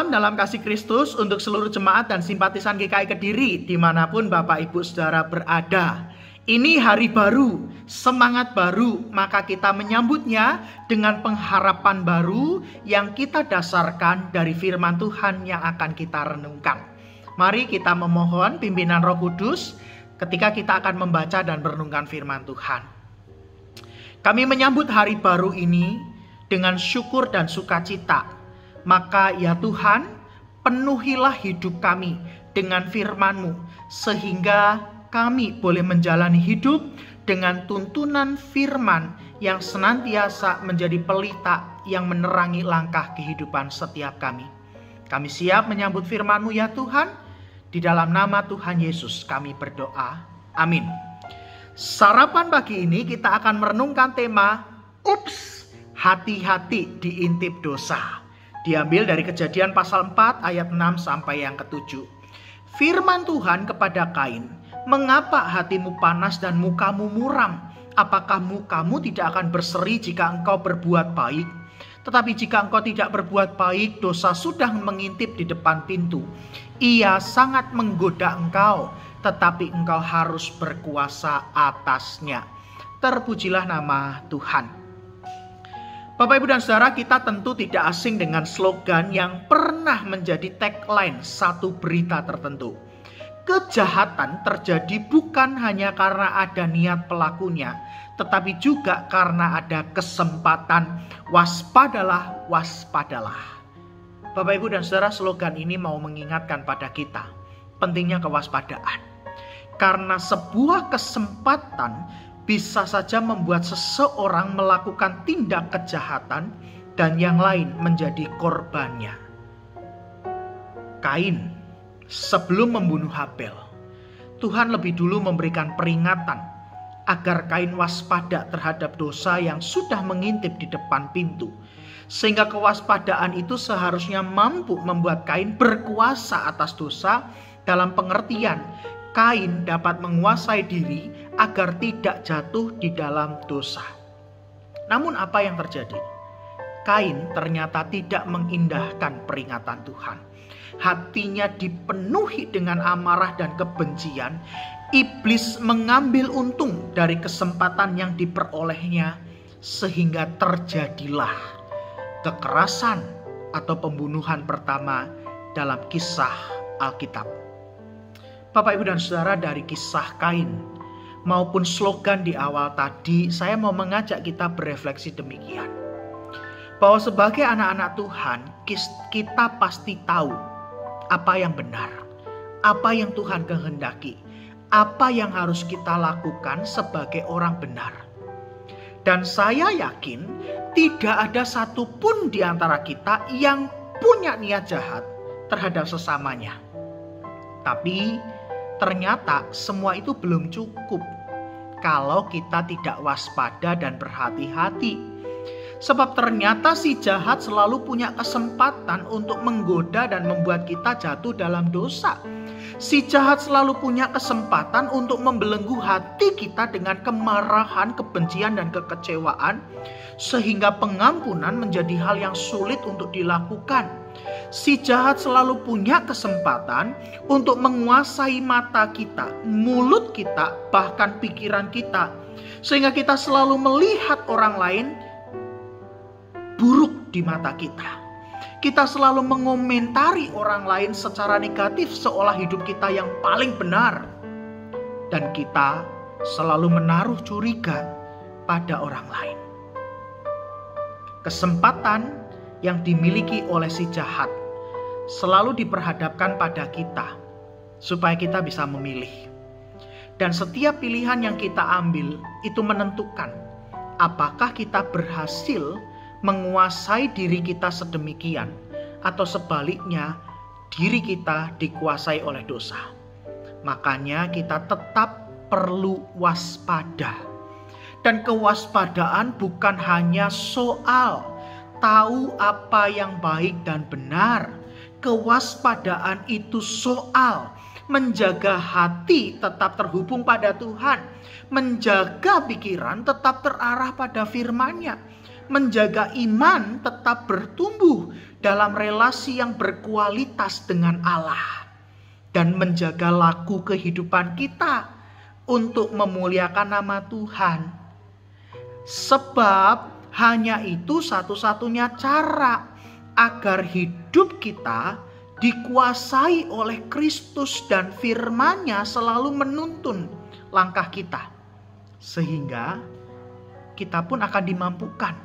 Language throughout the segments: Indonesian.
Salam dalam kasih Kristus untuk seluruh jemaat dan simpatisan GKI Kediri dimanapun Bapak Ibu Saudara berada. Ini hari baru, semangat baru, maka kita menyambutnya dengan pengharapan baru yang kita dasarkan dari firman Tuhan yang akan kita renungkan. Mari kita memohon pimpinan Roh Kudus ketika kita akan membaca dan merenungkan firman Tuhan. Kami menyambut hari baru ini dengan syukur dan sukacita. Maka ya Tuhan, penuhilah hidup kami dengan firman-Mu, sehingga kami boleh menjalani hidup dengan tuntunan firman yang senantiasa menjadi pelita yang menerangi langkah kehidupan setiap kami. Kami siap menyambut firman-Mu ya Tuhan, di dalam nama Tuhan Yesus kami berdoa. Amin. Sarapan pagi ini kita akan merenungkan tema, Ups, hati-hati diintip dosa. Diambil dari Kejadian pasal 4 ayat 6 sampai yang ke-7. Firman Tuhan kepada Kain, mengapa hatimu panas dan mukamu muram? Apakah mukamu tidak akan berseri jika engkau berbuat baik? Tetapi jika engkau tidak berbuat baik, dosa sudah mengintip di depan pintu. Ia sangat menggoda engkau, tetapi engkau harus berkuasa atasnya. Terpujilah nama Tuhan. Bapak, Ibu, dan Saudara, kita tentu tidak asing dengan slogan yang pernah menjadi tagline satu berita tertentu. Kejahatan terjadi bukan hanya karena ada niat pelakunya, tetapi juga karena ada kesempatan. Waspadalah, waspadalah. Bapak, Ibu, dan Saudara, slogan ini mau mengingatkan pada kita pentingnya kewaspadaan. Karena sebuah kesempatan bisa saja membuat seseorang melakukan tindak kejahatan dan yang lain menjadi korbannya. Kain sebelum membunuh Habel, Tuhan lebih dulu memberikan peringatan agar Kain waspada terhadap dosa yang sudah mengintip di depan pintu. Sehingga kewaspadaan itu seharusnya mampu membuat Kain berkuasa atas dosa, dalam pengertian Kain dapat menguasai diri agar tidak jatuh di dalam dosa. Namun apa yang terjadi? Kain ternyata tidak mengindahkan peringatan Tuhan. Hatinya dipenuhi dengan amarah dan kebencian. Iblis mengambil untung dari kesempatan yang diperolehnya, sehingga terjadilah kekerasan atau pembunuhan pertama dalam kisah Alkitab. Bapak, Ibu, dan Saudara, dari kisah Kain maupun slogan di awal tadi, saya mau mengajak kita berefleksi demikian. Bahwa sebagai anak-anak Tuhan, kita pasti tahu apa yang benar, apa yang Tuhan kehendaki, apa yang harus kita lakukan sebagai orang benar. Dan saya yakin tidak ada satupun di antara kita yang punya niat jahat terhadap sesamanya. Tapi ternyata semua itu belum cukup kalau kita tidak waspada dan berhati-hati. Sebab ternyata si jahat selalu punya kesempatan untuk menggoda dan membuat kita jatuh dalam dosa. Si jahat selalu punya kesempatan untuk membelenggu hati kita dengan kemarahan, kebencian, dan kekecewaan, sehingga pengampunan menjadi hal yang sulit untuk dilakukan. Si jahat selalu punya kesempatan untuk menguasai mata kita, mulut kita, bahkan pikiran kita, sehingga kita selalu melihat orang lain buruk di mata kita. Kita selalu mengomentari orang lain secara negatif seolah hidup kita yang paling benar. Dan kita selalu menaruh curiga pada orang lain. Kesempatan yang dimiliki oleh si jahat selalu diperhadapkan pada kita supaya kita bisa memilih. Dan setiap pilihan yang kita ambil itu menentukan apakah kita berhasil menguasai diri kita sedemikian, atau sebaliknya diri kita dikuasai oleh dosa. Makanya kita tetap perlu waspada. Dan kewaspadaan bukan hanya soal tahu apa yang baik dan benar. Kewaspadaan itu soal menjaga hati tetap terhubung pada Tuhan, menjaga pikiran tetap terarah pada firman-Nya, menjaga iman tetap bertumbuh, dalam relasi yang berkualitas dengan Allah, dan menjaga laku kehidupan kita untuk memuliakan nama Tuhan. Sebab hanya itu satu-satunya cara agar hidup kita dikuasai oleh Kristus dan firman-Nya selalu menuntun langkah kita. Sehingga kita pun akan dimampukan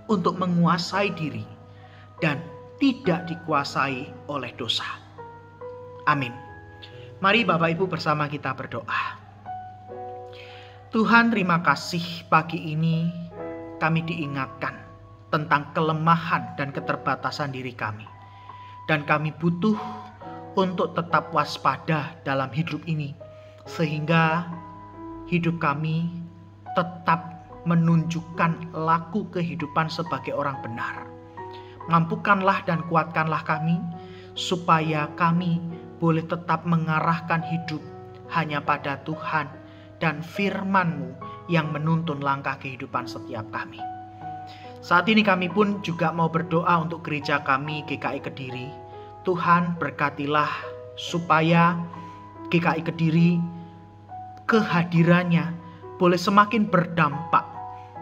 untuk menguasai diri dan tidak dikuasai oleh dosa. Amin. Mari Bapak Ibu bersama kita berdoa. Tuhan, terima kasih pagi ini kami diingatkan tentang kelemahan dan keterbatasan diri kami. Dan kami butuh untuk tetap waspada dalam hidup ini, sehingga hidup kami tetap menunjukkan laku kehidupan sebagai orang benar. Mampukanlah dan kuatkanlah kami, supaya kami boleh tetap mengarahkan hidup hanya pada Tuhan dan firman-Mu yang menuntun langkah kehidupan setiap kami. Saat ini kami pun juga mau berdoa untuk gereja kami GKI Kediri. Tuhan, berkatilah supaya GKI Kediri kehadirannya boleh semakin berdampak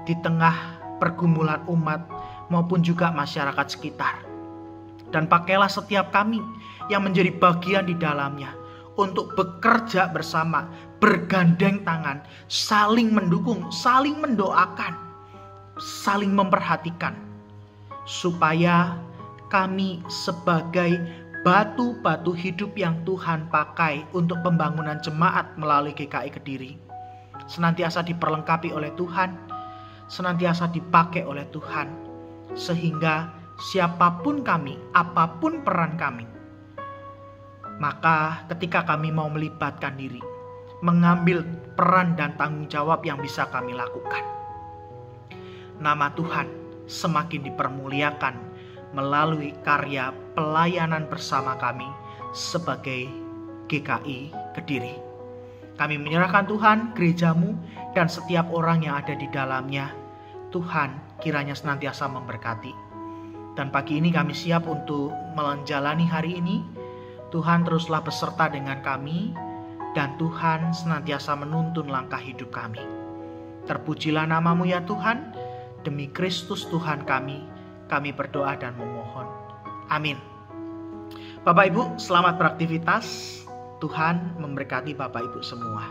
di tengah pergumulan umat maupun juga masyarakat sekitar. Dan pakailah setiap kami yang menjadi bagian di dalamnya untuk bekerja bersama, bergandeng tangan, saling mendukung, saling mendoakan, saling memperhatikan, supaya kami sebagai batu-batu hidup yang Tuhan pakai untuk pembangunan jemaat melalui GKI Kediri senantiasa diperlengkapi oleh Tuhan, senantiasa dipakai oleh Tuhan, sehingga siapapun kami, apapun peran kami, maka ketika kami mau melibatkan diri, mengambil peran dan tanggung jawab yang bisa kami lakukan, nama Tuhan semakin dipermuliakan melalui karya pelayanan bersama kami sebagai GKI Kediri. Kami menyerahkan Tuhan, gereja-Mu, dan setiap orang yang ada di dalamnya. Tuhan kiranya senantiasa memberkati. Dan pagi ini kami siap untuk menjalani hari ini. Tuhan teruslah beserta dengan kami, dan Tuhan senantiasa menuntun langkah hidup kami. Terpujilah nama-Mu ya Tuhan, demi Kristus Tuhan kami berdoa dan memohon. Amin. Bapak Ibu, selamat beraktivitas. Tuhan memberkati Bapak Ibu semua.